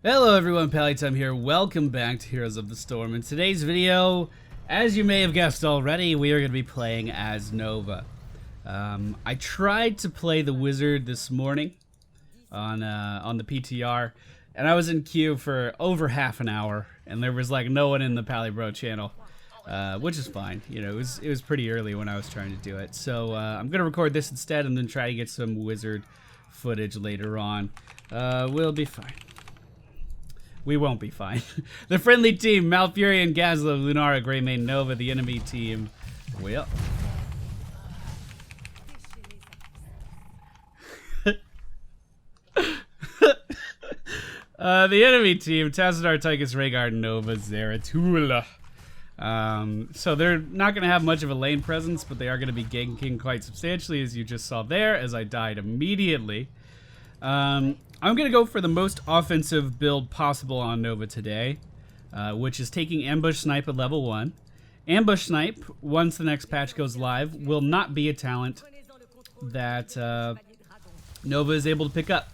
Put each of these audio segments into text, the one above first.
Hello everyone, Pallytime here. Welcome back to Heroes of the Storm. In today's video, as you may have guessed already, we are going to be playing as Nova. I tried to play the Wizard this morning on the PTR, and I was in queue for over half an hour, and there was like no one in the Pallybro channel, which is fine. You know, it was pretty early when I was trying to do it. So I'm going to record this instead and then try to get some Wizard footage later on. We'll be fine. We won't be fine. The friendly team, Malfurion, Gazlo, Lunara, Greymane, Nova. The enemy team, well. The enemy team, Tazadar, Tychus, Rhaegar, Nova, Zeratul. So they're not going to have much of a lane presence, but they are going to be ganking quite substantially, as you just saw there, as I died immediately. I'm going to go for the most offensive build possible on Nova today, which is taking Ambush Snipe at level 1. Ambush Snipe, once the next patch goes live, will not be a talent that Nova is able to pick up.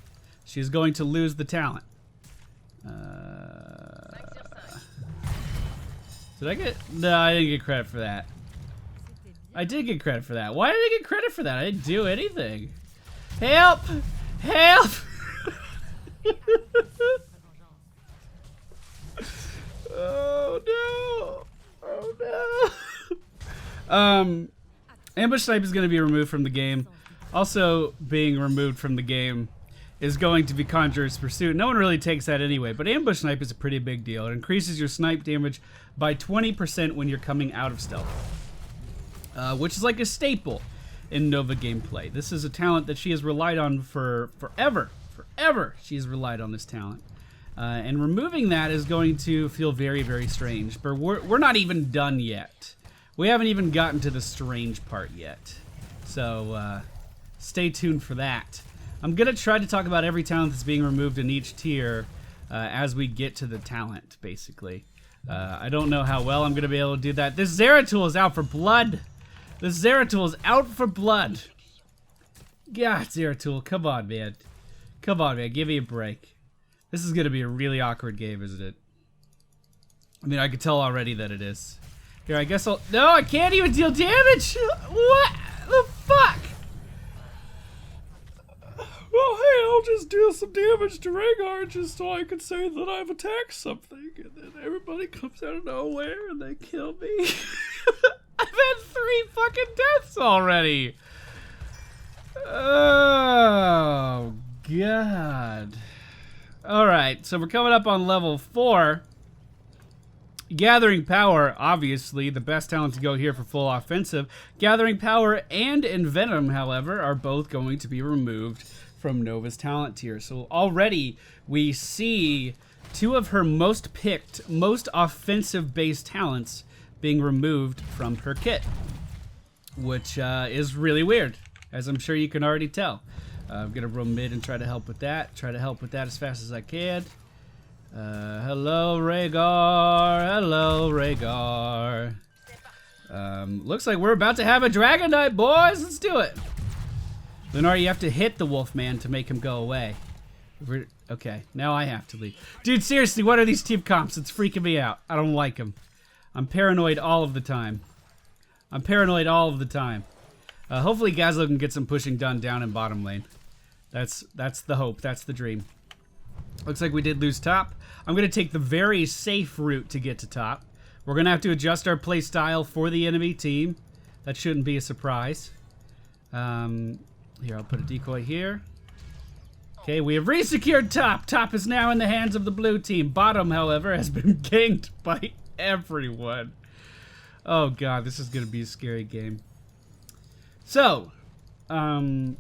She's going to lose the talent. Did I get... No, I didn't get credit for that. I did get credit for that. Why did I get credit for that? I didn't do anything. Help! Help! Oh no! Oh no! Ambush Snipe is going to be removed from the game. Also being removed from the game is going to be Conjurer's Pursuit. No one really takes that anyway, but Ambush Snipe is a pretty big deal. It increases your snipe damage by 20% when you're coming out of stealth, which is like a staple in Nova gameplay. This is a talent that she has relied on for forever. Forever she has relied on this talent. And removing that is going to feel very, very strange. But we're not even done yet. We haven't even gotten to the strange part yet. So stay tuned for that. I'm going to try to talk about every talent that's being removed in each tier as we get to the talent, basically. I don't know how well I'm going to be able to do that. This Zeratul is out for blood. This Zeratul is out for blood. God, Zeratul, come on, man. Come on, man. Give me a break. This is going to be a really awkward game, isn't it? I mean, I could tell already that it is. Here, I guess I'll... No, I can't even deal damage! What the fuck? Well, hey, I'll just deal some damage to Rhaegar just so I can say that I've attacked something. And then everybody comes out of nowhere and they kill me. I've had 3 fucking deaths already. Oh, God. Alright, so we're coming up on level 4. Gathering Power, obviously, the best talent to go here for full offensive. Gathering Power and Envenom, however, are both going to be removed from Nova's talent tier. So already we see 2 of her most picked, most offensive-based talents being removed from her kit, which is really weird, as I'm sure you can already tell. I'm gonna roam mid and try to help with that. Try to help with that as fast as I can. Hello, Rhaegar. Hello, Rhaegar. Looks like we're about to have a Dragon Knight, boys. Let's do it. Lunara, you have to hit the Wolfman to make him go away. Okay, now I have to leave. Dude, seriously, what are these team comps? It's freaking me out. I don't like them. I'm paranoid all of the time. I'm paranoid all of the time. Hopefully Gazlo can get some pushing done down in bottom lane. That's the hope. That's the dream. Looks like we did lose top. I'm going to take the very safe route to get to top. We're going to have to adjust our play style for the enemy team. That shouldn't be a surprise. Here, I'll put a decoy here. Okay, we have resecured top. Top is now in the hands of the blue team. Bottom, however, has been ganked by everyone. Oh, God, this is going to be a scary game. So, by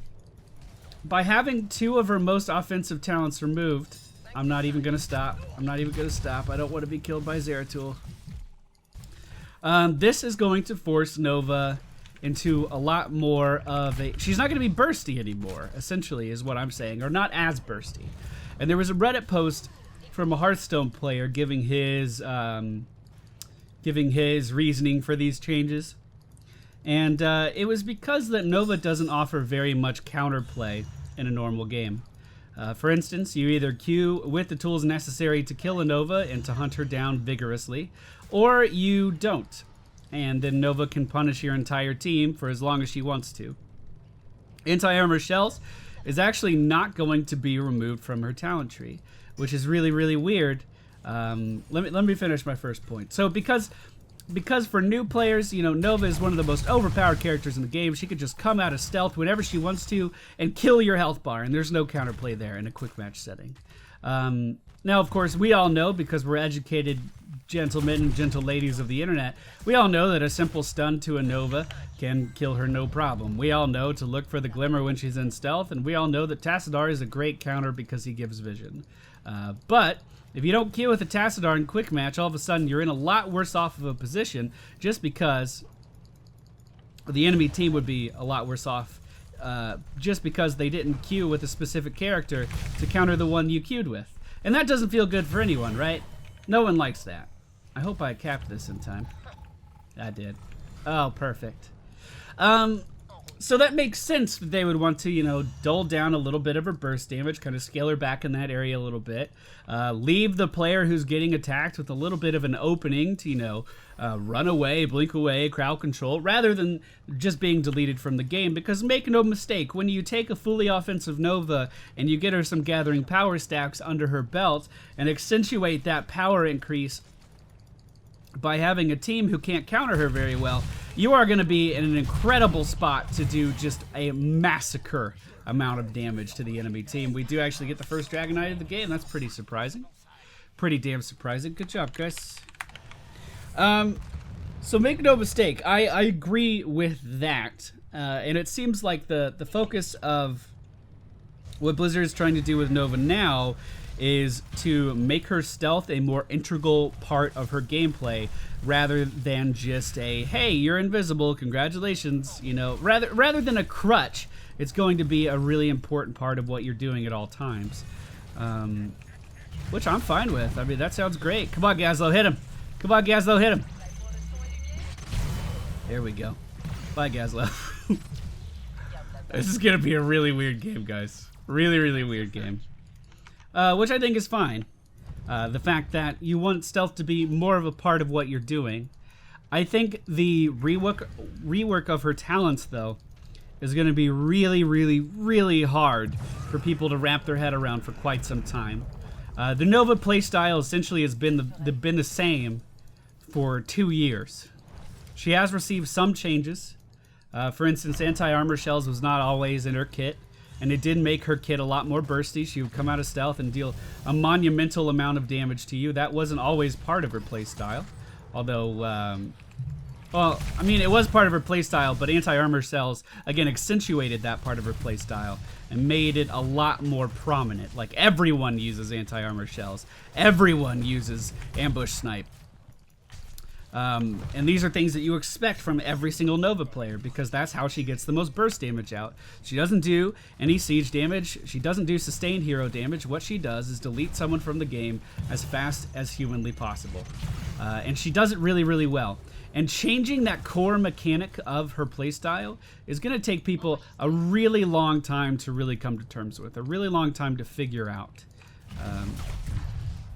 having 2 of her most offensive talents removed, I'm not even going to stop. I'm not even going to stop. I don't want to be killed by Zeratul. This is going to force Nova into a lot more of a... She's not going to be bursty anymore, essentially, is what I'm saying, or not as bursty. And there was a Reddit post from a Hearthstone player giving his reasoning for these changes. And it was because that Nova doesn't offer very much counterplay in a normal game. For instance, you either queue with the tools necessary to kill a Nova and to hunt her down vigorously, or you don't. And then Nova can punish your entire team for as long as she wants to. Anti-armor shells is actually not going to be removed from her talent tree, which is really, really weird. Let me finish my first point. So because for new players, you know, Nova is one of the most overpowered characters in the game. She could just come out of stealth whenever she wants to and kill your health bar, and there's no counterplay there in a quick match setting. Now, of course, we all know, because we're educated gentlemen and gentle ladies of the internet, we all know that a simple stun to a Nova can kill her no problem. We all know to look for the glimmer when she's in stealth, and we all know that Tassadar is a great counter because he gives vision. But if you don't queue with a Tassadar in quick match, all of a sudden you're in a lot worse off of a position, just because the enemy team would be a lot worse off just because they didn't queue with a specific character to counter the one you queued with. And that doesn't feel good for anyone, right? No one likes that. I hope I capped this in time. I did. Oh, perfect. So that makes sense that they would want to, you know, dull down a little bit of her burst damage, kind of scale her back in that area a little bit. Leave the player who's getting attacked with a little bit of an opening to, you know, run away, blink away, crowd control, rather than just being deleted from the game. Because make no mistake, when you take a fully offensive Nova and you get her some gathering power stacks under her belt and accentuate that power increase by having a team who can't counter her very well, you are going to be in an incredible spot to do just a massacre amount of damage to the enemy team. We do actually get the first Dragon Knight of the game. That's pretty surprising. Pretty damn surprising. Good job, guys. So make no mistake, I agree with that. And it seems like the focus of what Blizzard is trying to do with Nova now is to make her stealth a more integral part of her gameplay, rather than just a, hey, you're invisible, congratulations, you know, rather than a crutch. It's going to be a really important part of what you're doing at all times, which I'm fine with. I mean, that sounds great. Come on, Gazlo, hit him. Come on, Gazlo, hit him. There we go. Bye, Gazlo. This is gonna be a really weird game, guys. Really, really weird game. Which I think is fine. The fact that you want stealth to be more of a part of what you're doing. I think the rework of her talents, though, is going to be really, really, really hard for people to wrap their head around for quite some time. The Nova playstyle essentially has been the same for 2 years. She has received some changes. For instance, anti-armor shells was not always in her kit, and it did make her kit a lot more bursty. She would come out of stealth and deal a monumental amount of damage to you. That wasn't always part of her playstyle, although, well, I mean, it was part of her playstyle, but anti-armor shells, again, accentuated that part of her playstyle and made it a lot more prominent. Like, everyone uses anti-armor shells. Everyone uses ambush snipe. And these are things that you expect from every single Nova player, because that's how she gets the most burst damage out. She doesn't do any siege damage. She doesn't do sustained hero damage. What she does is delete someone from the game as fast as humanly possible. And she does it really, really well. And changing that core mechanic of her playstyle is going to take people a really long time to really come to terms with, a really long time to figure out.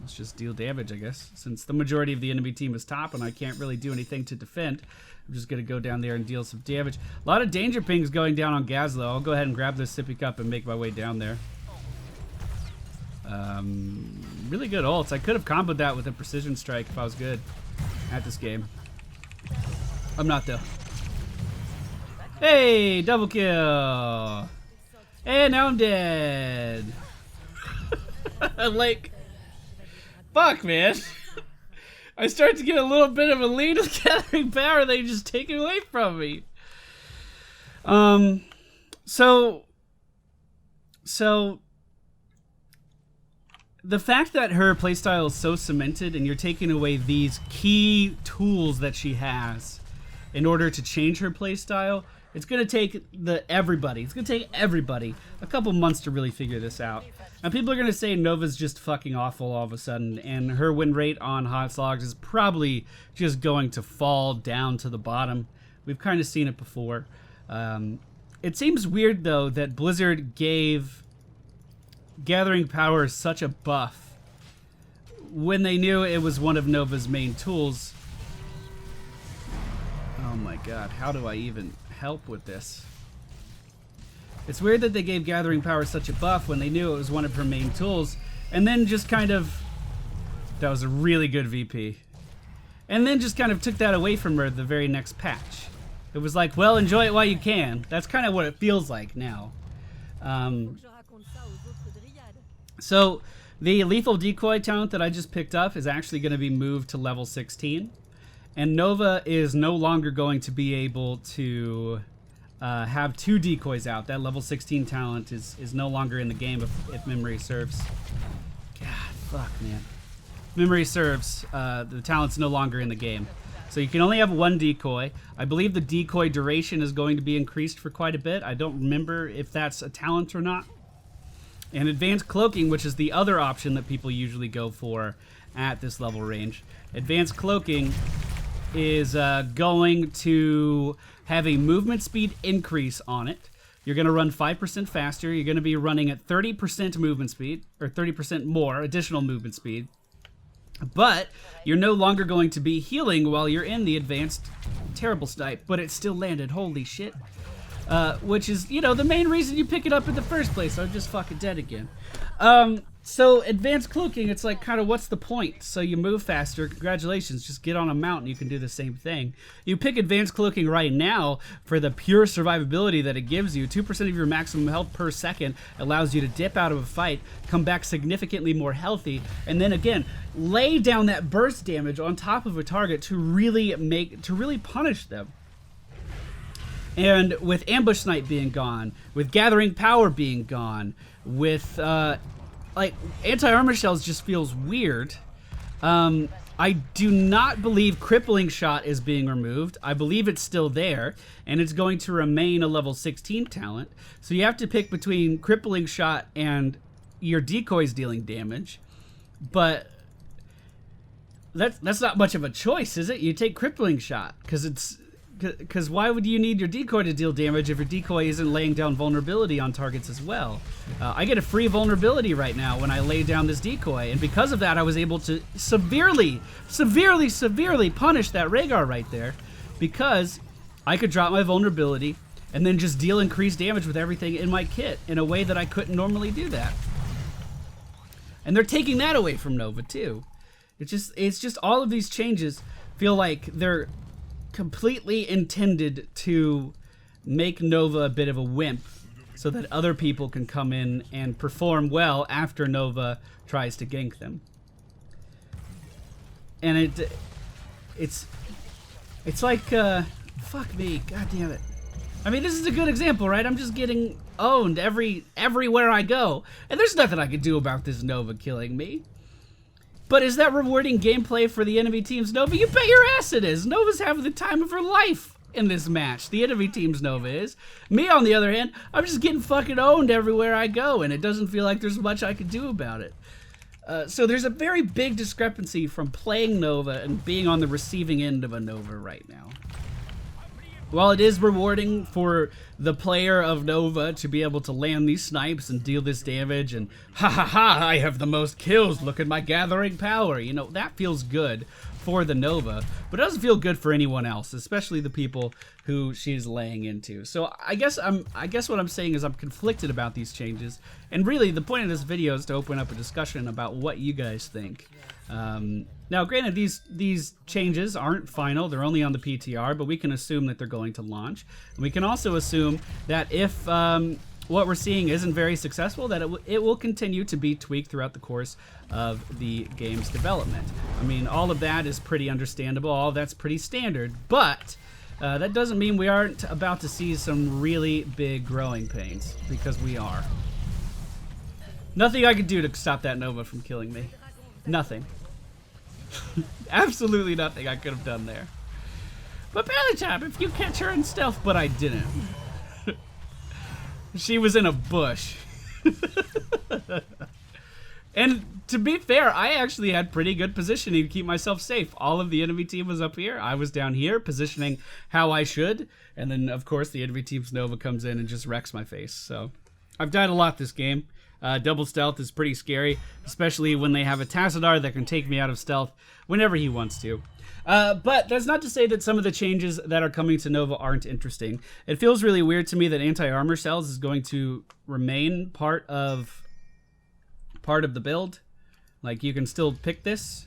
Let's just deal damage, I guess. Since the majority of the enemy team is top and I can't really do anything to defend, I'm just going to go down there and deal some damage. A lot of danger pings going down on Gazlo. I'll go ahead and grab this sippy cup and make my way down there. Really good ults. I could have comboed that with a precision strike if I was good at this game. I'm not, though. Hey, double kill. And now I'm dead. Like... Fuck, man. I start to get a little bit of a lead with gathering power. They just take it away from me. So the fact that her playstyle is so cemented and you're taking away these key tools that she has in order to change her playstyle, it's going to take everybody a couple months to really figure this out. And people are going to say Nova's just fucking awful all of a sudden, and her win rate on hot slogs is probably just going to fall down to the bottom. We've kind of seen it before. It seems weird, though, that Blizzard gave gathering power such a buff when they knew it was one of Nova's main tools. Oh my god, how do I even help with this? It's weird that they gave gathering power such a buff when they knew it was one of her main tools, and then just kind of... That was a really good VP. And then just kind of took that away from her the very next patch. It was like, well, enjoy it while you can. That's kind of what it feels like now. So the lethal decoy talent that I just picked up is actually going to be moved to level 16. And Nova is no longer going to be able to have 2 decoys out. That level 16 talent is no longer in the game if memory serves. God, fuck, man. Memory serves, the talent's no longer in the game. So you can only have 1 decoy. I believe the decoy duration is going to be increased for quite a bit. I don't remember if that's a talent or not. And advanced cloaking, which is the other option that people usually go for at this level range. Advanced cloaking is going to have a movement speed increase on it. You're going to run 5% faster. You're going to be running at 30% movement speed, or 30% more additional movement speed. But you're no longer going to be healing while you're in the advanced terrible snipe, but it still landed. Holy shit. Which is, you know, the main reason you pick it up in the first place. I'm just fucking dead again. So advanced cloaking, it's like, kind of, what's the point? So you move faster. Congratulations, just get on a mount and you can do the same thing. You pick advanced cloaking right now for the pure survivability that it gives you. 2% of your maximum health per second allows you to dip out of a fight, come back significantly more healthy, and then again, lay down that burst damage on top of a target to really punish them. And with ambush snipe being gone, with gathering power being gone, with like anti-armor shells just feels weird. I do not believe crippling shot is being removed. I believe it's still there, and it's going to remain a level 16 talent. So you have to pick between crippling shot and your decoys dealing damage. But that's not much of a choice, is it? You take crippling shot because why would you need your decoy to deal damage if your decoy isn't laying down vulnerability on targets as well? I get a free vulnerability right now when I lay down this decoy, and because of that I was able to severely punish that Rhaegar right there, because I could drop my vulnerability and then just deal increased damage with everything in my kit in a way that I couldn't normally do that. And they're taking that away from Nova too. It's just all of these changes feel like they're completely intended to make Nova a bit of a wimp so that other people can come in and perform well after Nova tries to gank them. And it's like fuck me, god damn it. I mean, this is a good example, right? I'm just getting owned everywhere I go, and there's nothing I can do about this Nova killing me. But is that rewarding gameplay for the enemy team's Nova? You bet your ass it is. Nova's having the time of her life in this match. The enemy team's Nova is. Me, on the other hand, I'm just getting fucking owned everywhere I go, and it doesn't feel like there's much I can do about it. So there's a very big discrepancy from playing Nova and being on the receiving end of a Nova right now. While it is rewarding for the player of Nova to be able to land these snipes and deal this damage and ha ha ha, I have the most kills, look at my gathering power, you know, that feels good for the Nova, but it doesn't feel good for anyone else, especially the people who she's laying into. So I guess what I'm saying is I'm conflicted about these changes, and really the point of this video is to open up a discussion about what you guys think. Now, granted, these changes aren't final; they're only on the PTR, but we can assume that they're going to launch. And we can also assume that if what we're seeing isn't very successful, that it will continue to be tweaked throughout the course of the game's development. I mean, all of that is pretty understandable. All of that's pretty standard, but that doesn't mean we aren't about to see some really big growing pains, because we are. Nothing I could do to stop that Nova from killing me. Nothing. Absolutely nothing I could have done there. But Pallytop, if you catch her in stealth, but I didn't. She was in a bush. And to be fair, I actually had pretty good positioning to keep myself safe. All of the enemy team was up here. I was down here, positioning how I should. And then, of course, the enemy team's Nova comes in and just wrecks my face. So, I've died a lot this game. Double stealth is pretty scary, especially when they have a Tassadar that can take me out of stealth whenever he wants to. But that's not to say that some of the changes that are coming to Nova aren't interesting. It feels really weird to me that anti-armor shells is going to remain part of the build. Like, you can still pick this.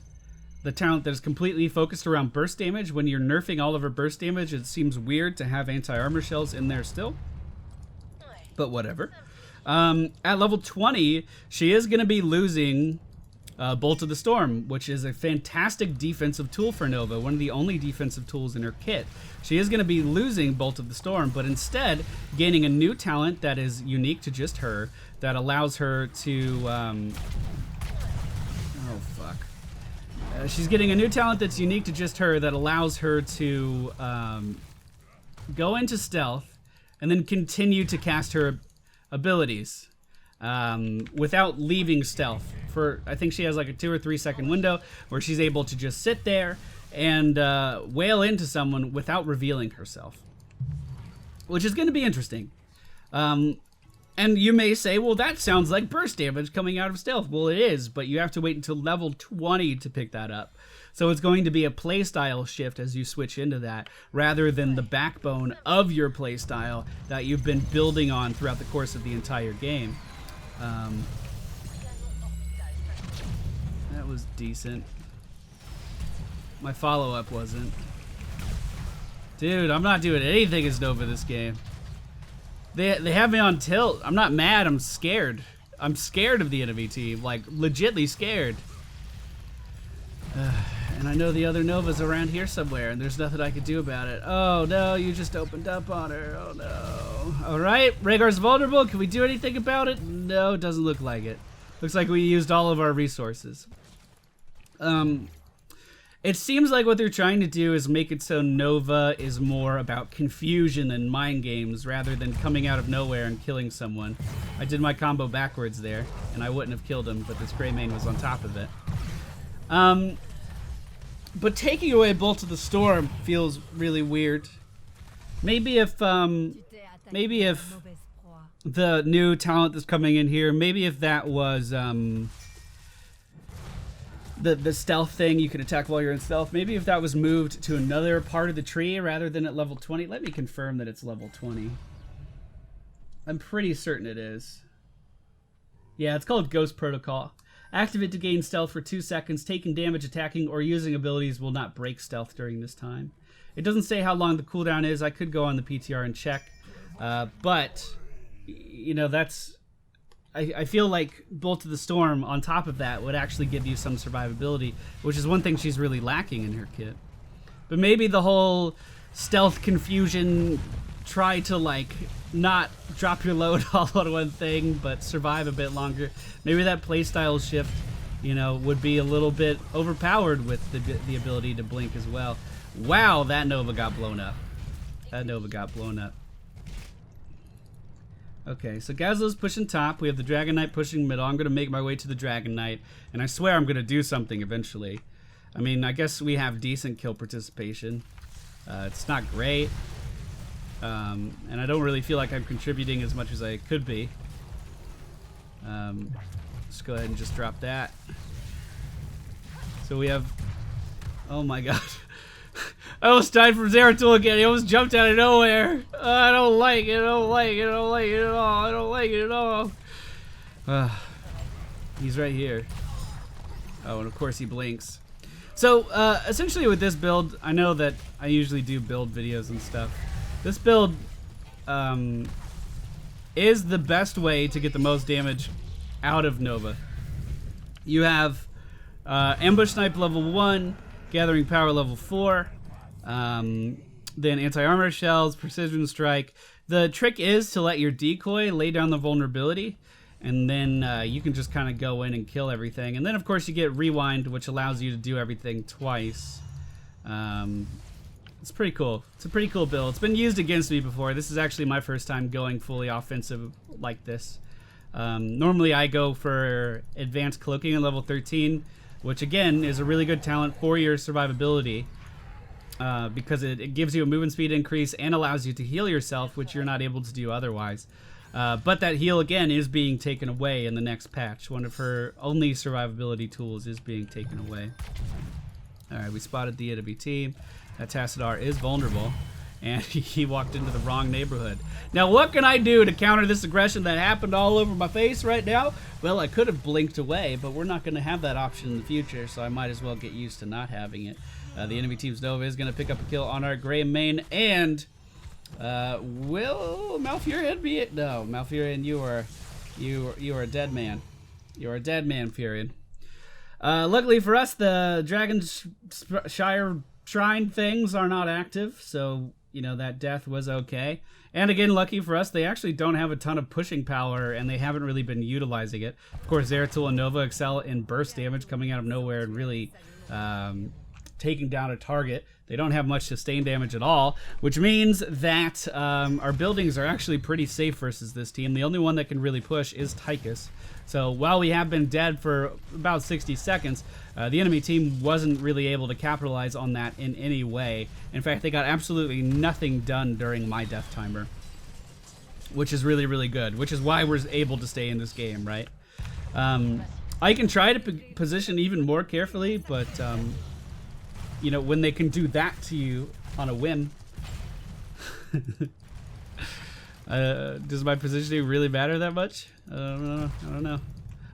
The talent that is completely focused around burst damage. When you're nerfing all of her burst damage, it seems weird to have anti-armor shells in there still. But whatever. At level 20, she is going to be losing Bolt of the Storm, which is a fantastic defensive tool for Nova, one of the only defensive tools in her kit. She is going to be losing Bolt of the Storm, but instead gaining a new talent that is unique to just her, that allows her to... oh, fuck. She's getting a new talent that's unique to just her that allows her to go into stealth and then continue to cast her abilities without leaving stealth. I think she has like a 2 or 3 second window where she's able to just sit there and wail into someone without revealing herself, which is going to be interesting. And you may say, well, that sounds like burst damage coming out of stealth. Well, it is, but you have to wait until level 20 to pick that up. So it's going to be a playstyle shift as you switch into that, rather than the backbone of your playstyle that you've been building on throughout the course of the entire game. That was decent. My follow-up wasn't. Dude, I'm not doing anything as Nova this game. They have me on tilt. I'm not mad, I'm scared. I'm scared of the enemy team, like legitly scared. And I know the other Nova's around here somewhere, and there's nothing I can do about it. Oh no, you just opened up on her. Oh no. Alright, Rhaegar's vulnerable. Can we do anything about it? No, it doesn't look like it. Looks like we used all of our resources. It seems like what they're trying to do is make it so Nova is more about confusion and mind games rather than coming out of nowhere and killing someone. I did my combo backwards there, and I wouldn't have killed him, but this Greymane was on top of it. But taking away Bolt of the Storm feels really weird. Maybe if the new talent that's coming in here, maybe if that was the stealth thing, you can attack while you're in stealth. Maybe if that was moved to another part of the tree rather than at level 20. Let me confirm that it's level 20. I'm pretty certain it is. Yeah, it's called Ghost Protocol. Activate to gain stealth for 2 seconds. Taking damage, attacking, or using abilities will not break stealth during this time. It doesn't say how long the cooldown is. I could go on the PTR and check. But, you know, that's... I feel like Bolt of the Storm on top of that would actually give you some survivability, which is one thing she's really lacking in her kit. But maybe the whole stealth confusion, try to like not drop your load all on one thing, but survive a bit longer. Maybe that playstyle shift, you know, would be a little bit overpowered with the ability to blink as well. Wow, that Nova got blown up. That Nova got blown up. Okay, so Gazlo's pushing top. We have the Dragon Knight pushing middle. I'm going to make my way to the Dragon Knight, and I swear I'm going to do something eventually. I mean, I guess we have decent kill participation. It's not great, and I don't really feel like I'm contributing as much as I could be. Let's go ahead and just drop that. So we have... Oh my god. I almost died from Zeratul again. He almost jumped out of nowhere. I don't like it. I don't like it. I don't like it at all. I don't like it at all. He's right here. Oh, and of course he blinks. So, essentially with this build, I know that I usually do build videos and stuff. This build is the best way to get the most damage out of Nova. You have Ambush Snipe level 1, Gathering Power level 4, then Anti-Armor Shells, Precision Strike. The trick is to let your decoy lay down the vulnerability, and then you can just kind of go in and kill everything. And then, of course, you get Rewind, which allows you to do everything twice. It's pretty cool. It's a pretty cool build. It's been used against me before. This is actually my first time going fully offensive like this. Normally, I go for Advanced Cloaking at level 13, which again is a really good talent for your survivability because it gives you a movement speed increase and allows you to heal yourself, which you're not able to do otherwise. But that heal, again, is being taken away in the next patch. One of her only survivability tools is being taken away. Alright, we spotted the enemy team. That Tassadar is vulnerable. And he walked into the wrong neighborhood. Now, what can I do to counter this aggression that happened all over my face right now? Well, I could have blinked away, but we're not going to have that option in the future, so I might as well get used to not having it. The enemy team's Nova is going to pick up a kill on our Gray main, and will Malfurion be it? No, Malfurion, you are a dead man. You are a dead man, Furion. Luckily for us, the Dragonshire Shrine things are not active, so you know that death was okay. And again, lucky for us, they actually don't have a ton of pushing power, and they haven't really been utilizing it. Of course, Zeratul and Nova excel in burst damage coming out of nowhere and really taking down a target. They don't have much sustained damage at all, which means that our buildings are actually pretty safe versus this team. The only one that can really push is Tychus. So while we have been dead for about 60 seconds, the enemy team wasn't really able to capitalize on that in any way. In fact, they got absolutely nothing done during my death timer, which is really, really good, which is why we're able to stay in this game, right? I can try to position even more carefully, but you know, when they can do that to you on a whim, does my positioning really matter that much? I don't know.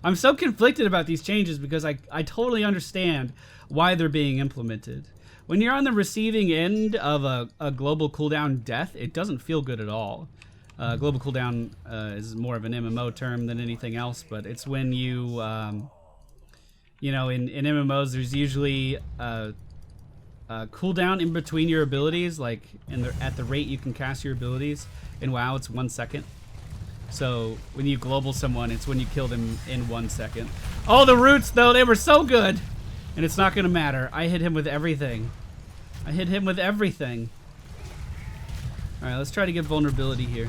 I'm so conflicted about these changes because I totally understand why they're being implemented. When you're on the receiving end of a global cooldown death, it doesn't feel good at all. Global cooldown is more of an MMO term than anything else, but it's when you, you know, in MMOs, there's usually a cooldown in between your abilities, like at the rate you can cast your abilities. In WoW, it's 1 second. So when you global someone, it's when you kill them in 1 second. Oh, the roots, though, they were so good. And it's not going to matter. I hit him with everything. I hit him with everything. All right, let's try to get vulnerability here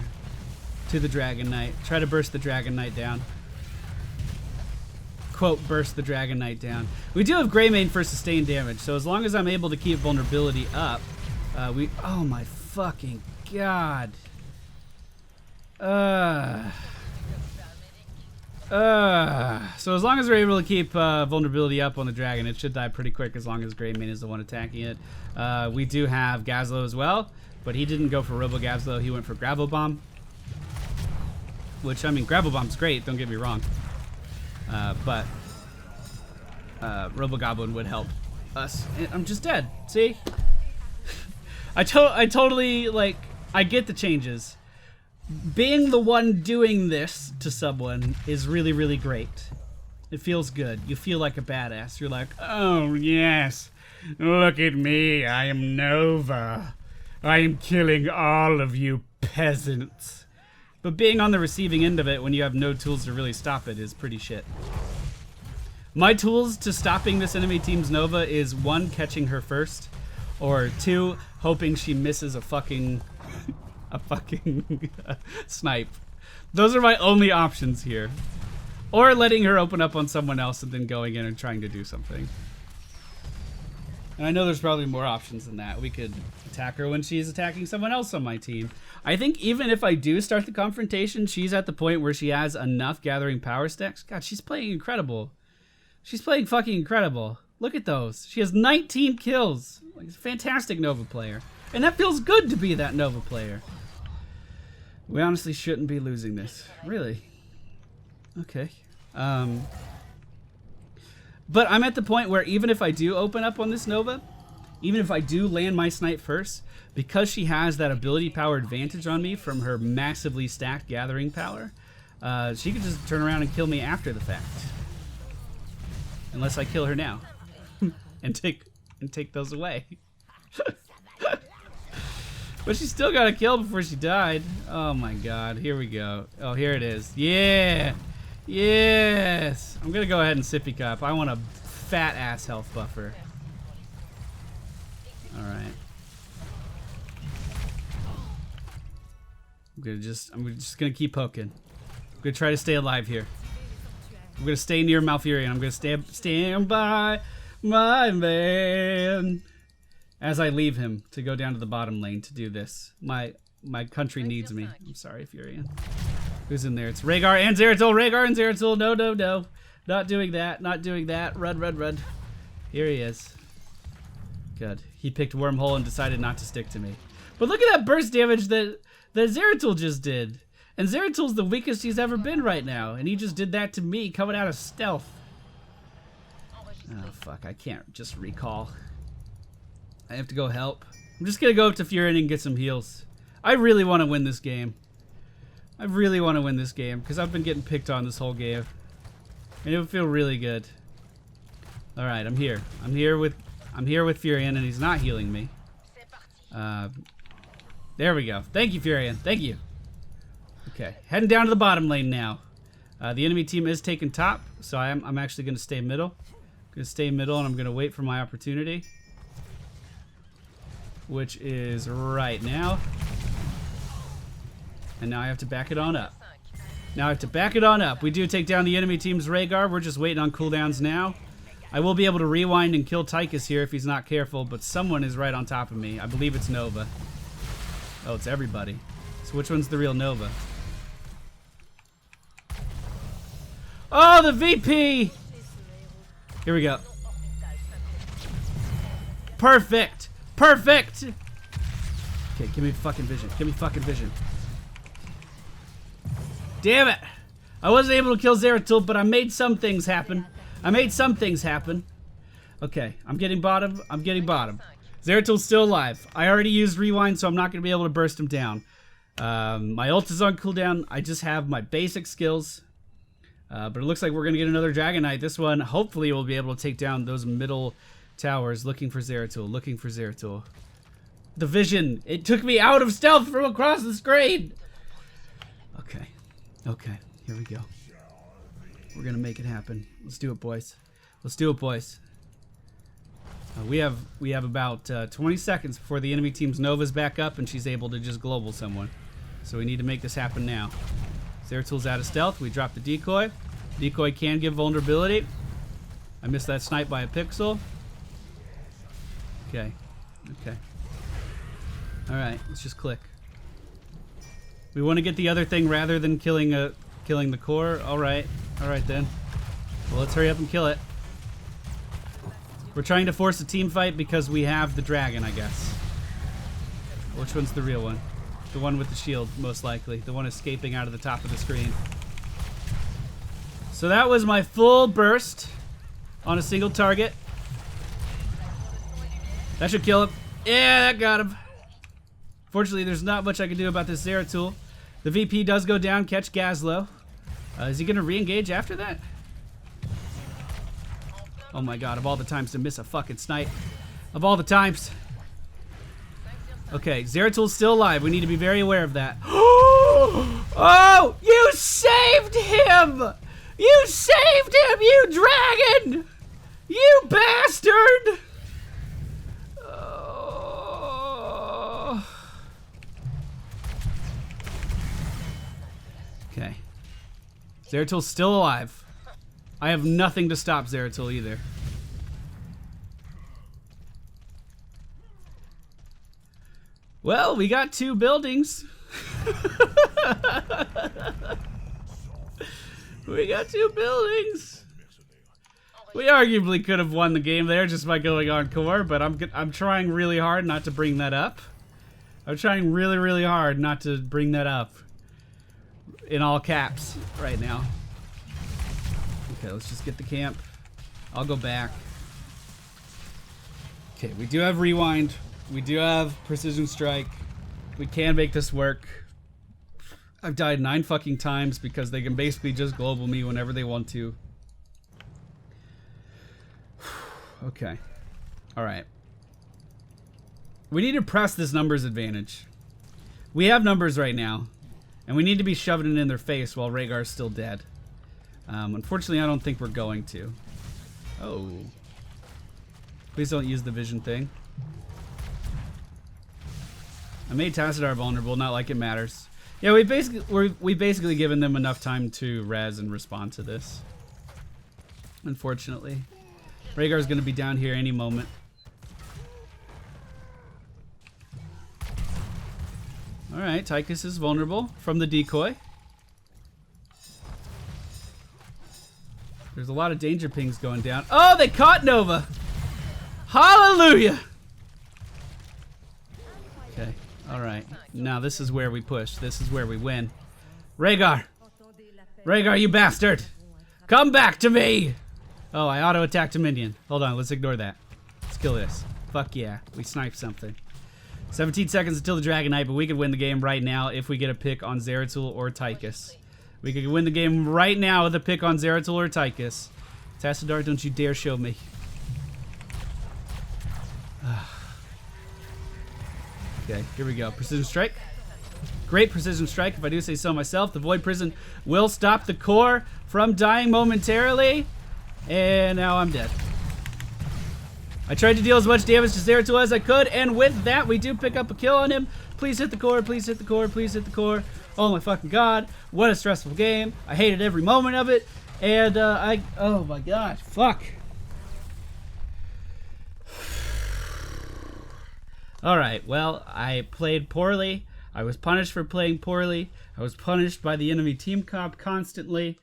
to the Dragon Knight. Try to burst the Dragon Knight down. Quote, burst the Dragon Knight down. We do have Greymane for sustained damage, so as long as I'm able to keep vulnerability up, oh my fucking god. So as long as we're able to keep vulnerability up on the dragon, it should die pretty quick as long as Greymane is the one attacking it. We do have Gazlo as well, but he didn't go for Robo Gazlo, he went for Gravel Bomb. Which, I mean, Gravel Bomb's great, don't get me wrong. But Robo Goblin would help us. I'm just dead, see? I totally, like, I get the changes. Being the one doing this to someone is really, really great. It feels good. You feel like a badass. You're like, oh yes, look at me, I am Nova. I am killing all of you peasants. But being on the receiving end of it when you have no tools to really stop it is pretty shit. My tools to stopping this enemy team's Nova is 1, catching her first, or 2, hoping she misses a fucking snipe. Those are my only options here. Or letting her open up on someone else and then going in and trying to do something. And I know there's probably more options than that. We could attack her when she's attacking someone else on my team. I think even if I do start the confrontation, she's at the point where she has enough gathering power stacks. God, she's playing incredible. She's playing fucking incredible. Look at those. She has 19 kills. Like, fantastic Nova player. And that feels good to be that Nova player. We honestly shouldn't be losing this. Really? Okay. But I'm at the point where even if I do open up on this Nova, even if I do land my snipe first, because she has that ability power advantage on me from her massively stacked gathering power, she could just turn around and kill me after the fact. Unless I kill her now. and take those away. But she still got a kill before she died. Oh my god, here we go. Oh, here it is. Yeah! Yes! I'm gonna go ahead and sippy cup. I want a fat ass health buffer. Alright. I'm just gonna keep poking. I'm gonna try to stay alive here. I'm gonna stay near Malfurion. I'm gonna stand by my man. As I leave him to go down to the bottom lane to do this. My country needs me. I'm sorry, Furion. Who's in there? It's Rhaegar and Zeratul. Rhaegar and Zeratul. No, no, no. Not doing that. Not doing that. Run, run, run. Here he is. Good. He picked Wormhole and decided not to stick to me. But look at that burst damage that Zeratul just did. And Zeratul's the weakest he's ever been right now. And he just did that to me coming out of stealth. Oh, fuck. I can't just recall. I have to go help. I'm just going to go up to Furion and get some heals. I really want to win this game. I really want to win this game because I've been getting picked on this whole game. And it would feel really good. All right, I'm here. I'm here with Furion, and he's not healing me. There we go. Thank you, Furion. Thank you. Okay, heading down to the bottom lane now. The enemy team is taking top, so I'm actually going to stay middle. I'm going to stay middle, and I'm going to wait for my opportunity, which is right now. And now I have to back it on up. Now I have to back it on up. We do take down the enemy team's Rhaegar. We're just waiting on cooldowns now. I will be able to rewind and kill Tychus here if he's not careful, but someone is right on top of me. I believe it's Nova. Oh, it's everybody. So which one's the real Nova? Oh, the VP! Here we go. Perfect! Perfect! Okay, give me fucking vision. Give me fucking vision. Damn it! I wasn't able to kill Zeratul, but I made some things happen. I made some things happen. Okay, I'm getting bottom. I'm getting bottom. Zeratul's still alive. I already used rewind, so I'm not going to be able to burst him down. My ult is on cooldown. I just have my basic skills. But it looks like we're going to get another Dragon Knight. This one, hopefully, we'll be able to take down those middle towers. Looking for Zeratul. Looking for Zeratul. The vision. It took me out of stealth from across the screen. Okay. Okay. Here we go. We're going to make it happen. Let's do it, boys. Let's do it, boys. We have about 20 seconds before the enemy team's Nova's back up and she's able to just global someone. So we need to make this happen now. Zeratul's out of stealth. We drop the decoy. Decoy can give vulnerability. I missed that snipe by a pixel. Okay. Okay. Alright, let's just click. We want to get the other thing rather than killing the core. Alright. Alright then. Well, let's hurry up and kill it. We're trying to force a team fight because we have the dragon, I guess. Which one's the real one? The one with the shield, most likely. The one escaping out of the top of the screen. So that was my full burst on a single target. That should kill him. Yeah, that got him. Fortunately, there's not much I can do about this Zeratul. The VP does go down, catch Gazlowe. Is he going to re-engage after that? Oh my god, of all the times to miss a fucking snipe. Of all the times. Okay, Zeratul's still alive. We need to be very aware of that. Oh! You saved him! You saved him, you dragon! You bastard! Oh. Okay. Zeratul's still alive. I have nothing to stop Zeratul either. Well, we got 2 buildings. We got 2 buildings. We arguably could have won the game there just by going on core, but I'm trying really hard not to bring that up. I'm trying really, really hard not to bring that up in all caps right now. Okay, let's just get the camp. I'll go back. Okay, we do have rewind. We do have precision strike. We can make this work. I've died 9 fucking times because they can basically just global me whenever they want to. Okay. Alright. We need to press this numbers advantage. We have numbers right now. And we need to be shoving it in their face while Rhaegar's still dead. Unfortunately, I don't think we're going to. Oh. Please don't use the vision thing. I made Tassadar vulnerable, not like it matters. Yeah, we basically given them enough time to res and respond to this. Unfortunately. Rhaegar's gonna be down here any moment. Alright, Tychus is vulnerable from the decoy. There's a lot of danger pings going down. Oh, they caught Nova. Hallelujah. Okay. All right. Now this is where we push. This is where we win. Rhaegar. Rhaegar, you bastard. Come back to me. Oh, I auto-attacked a minion. Hold on. Let's ignore that. Let's kill this. Fuck yeah. We sniped something. 17 seconds until the Dragon Knight, but we could win the game right now if we get a pick on Zeratul or Tychus. We could win the game right now with a pick on Zeratul or Tychus. Tassadar, don't you dare show me. Okay, here we go. Precision Strike. Great Precision Strike, if I do say so myself. The Void Prison will stop the core from dying momentarily. And now I'm dead. I tried to deal as much damage to Zeratul as I could, and with that, we do pick up a kill on him. Please hit the core, please hit the core, please hit the core. Oh my fucking god, what a stressful game. I hated every moment of it, and oh my god, fuck. Alright, well, I played poorly. I was punished for playing poorly. I was punished by the enemy team comp constantly.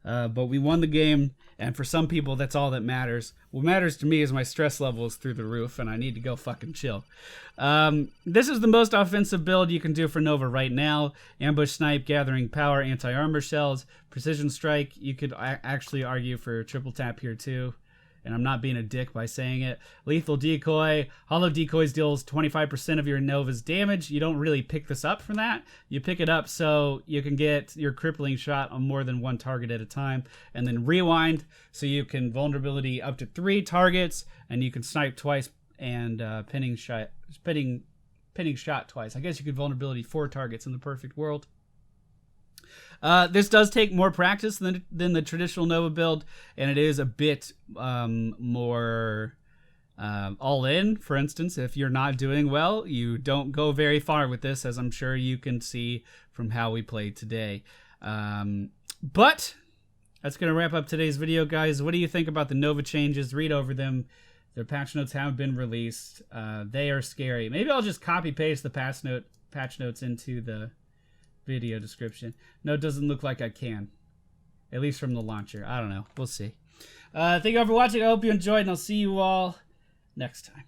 But we won the game, and for some people, that's all that matters. What matters to me is my stress level is through the roof, and I need to go fucking chill. This is the most offensive build you can do for Nova right now. Ambush Snipe, Gathering Power, Anti-Armor Shells, Precision Strike. You could actually argue for Triple Tap here too. And I'm not being a dick by saying it. Lethal Decoy. Hollow Decoys deals 25% of your Nova's damage. You don't really pick this up from that. You pick it up so you can get your crippling shot on more than one target at a time. And then Rewind, so you can vulnerability up to 3 targets. And you can snipe twice and pinning shot twice. I guess you could vulnerability 4 targets in the perfect world. This does take more practice than the traditional Nova build, and it is a bit more all-in. For instance, if you're not doing well, you don't go very far with this, as I'm sure you can see from how we played today. But that's going to wrap up today's video, guys. What do you think about the Nova changes? Read over them. Their patch notes haven't been released. They are scary. Maybe I'll just copy-paste the patch notes into the video description. No, it doesn't look like I can. At least from the launcher. I don't know. We'll see. Thank you all for watching. I hope you enjoyed, and I'll see you all next time.